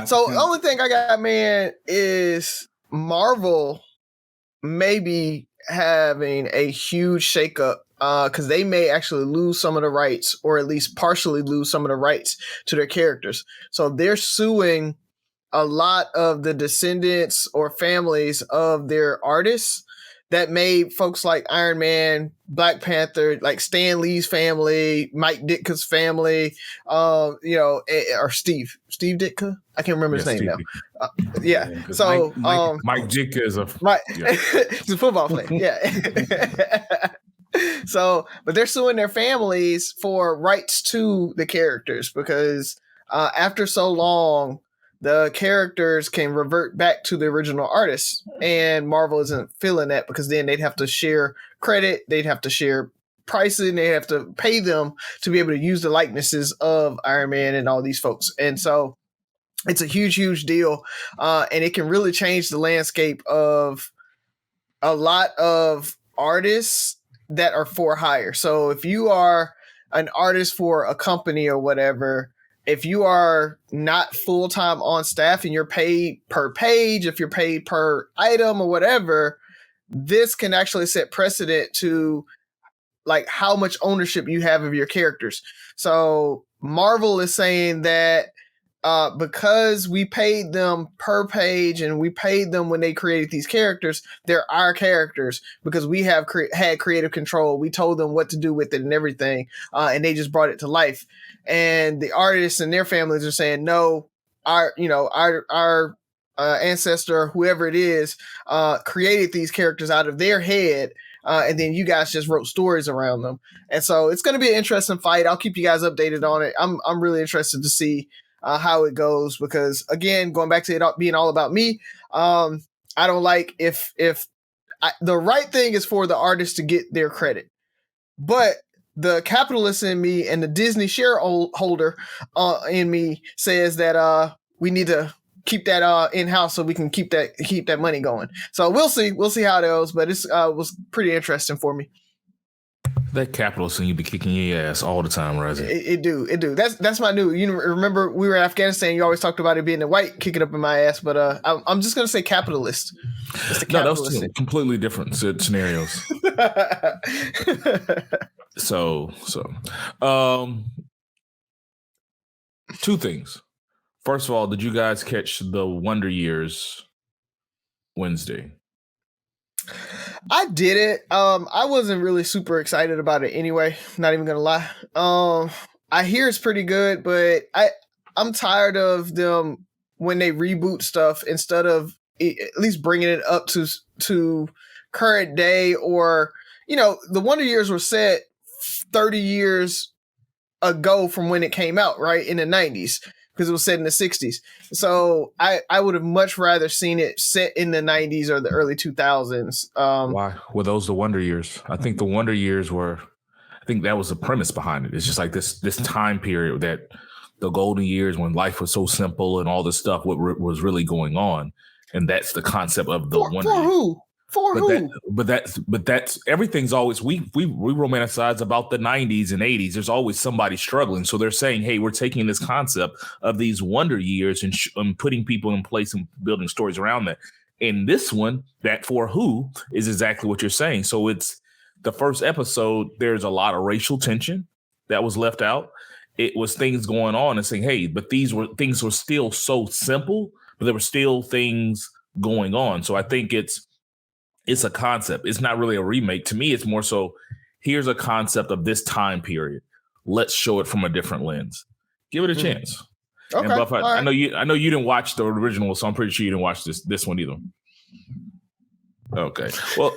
So the only thing I got, man, is Marvel maybe having a huge shakeup because they may actually lose some of the rights, or at least partially lose some of the rights to their characters. So they're suing a lot of the descendants or families of their artists that made folks like Iron Man, Black Panther, like Stan Lee's family, Mike Ditka's family, or Steve Ditka. I can't remember his name Steve now. So Mike Ditka is he's a football player. Yeah. So, but they're suing their families for rights to the characters because after so long, the characters can revert back to the original artists, and Marvel isn't feeling that because then they'd have to share credit, they'd have to share pricing, they have to pay them to be able to use the likenesses of Iron Man and all these folks. And so it's a huge deal, and it can really change the landscape of a lot of artists that are for hire. So if you are an artist for a company or whatever, if you are not full-time on staff and you're paid per page, if you're paid per item or whatever, this can actually set precedent to like how much ownership you have of your characters. So Marvel is saying that because we paid them per page and we paid them when they created these characters, they're our characters because we have had creative control. We told them what to do with it and everything, and they just brought it to life. And the artists and their families are saying, no, our ancestor, whoever it is, created these characters out of their head. And then you guys just wrote stories around them. And so it's going to be an interesting fight. I'll keep you guys updated on it. I'm really interested to see how it goes because, again, going back to it being all about me, I don't like if the right thing is for the artist to get their credit, but the capitalist in me and the Disney shareholder in me says that we need to keep that in-house so we can keep that money going. So we'll see how it goes, but it was pretty interesting for me. That capitalist and you be kicking your ass all the time, Razi. It do. That's my new. You remember we were in Afghanistan. You always talked about it being the white kicking up in my ass, but I'm just gonna say capitalist. It's the capitalist. No, those two completely different scenarios. So, two things. First of all, did you guys catch the Wonder Years Wednesday? I did it. I wasn't really super excited about it anyway. Not even gonna lie. I hear it's pretty good, but I'm tired of them when they reboot stuff instead of at least bringing it up to current day, or the Wonder Years were set 30 years ago from when it came out, right, in the 90s. Because it was set in the 60s. So I would have much rather seen it set in the 90s or the early 2000s. Why were those the Wonder Years? I think the Wonder Years I think that was the premise behind it. It's just like this time period that the golden years when life was so simple and all this stuff, what was really going on. And that's the concept of the Wonder Years. Who? For who? But that's everything's always we romanticize about the 90s and 80s. There's always somebody struggling. So they're saying, hey, we're taking this concept of these Wonder Years and putting people in place and building stories around that. In this one, that For Who is exactly what you're saying. So it's the first episode. There's a lot of racial tension that was left out. It was things going on and saying, hey, but things were still so simple, but there were still things going on. So I think it's a concept. It's not really a remake. To me, it's more so, here's a concept of this time period. Let's show it from a different lens. Give it a chance. Okay. And Buff, I know you didn't watch the original, so I'm pretty sure you didn't watch this one either. Okay. Well,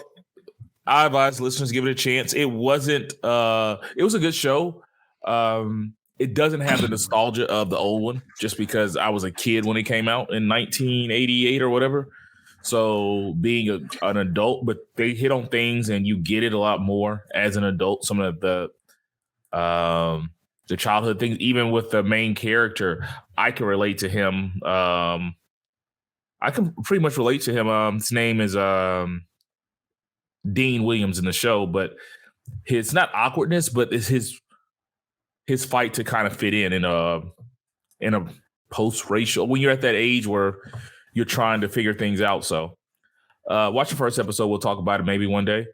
I advise listeners give it a chance. It was a good show. It doesn't have the nostalgia of the old one just because I was a kid when it came out in 1988 or whatever. So being an adult, but they hit on things and you get it a lot more as an adult. Some of the childhood things, even with the main character, I can relate to him. I can pretty much relate to him. His name is Dean Williams in the show, but it's not awkwardness, but it's his fight to kind of fit in a post-racial, when you're at that age where you're trying to figure things out. So watch the first episode. We'll talk about it maybe one day.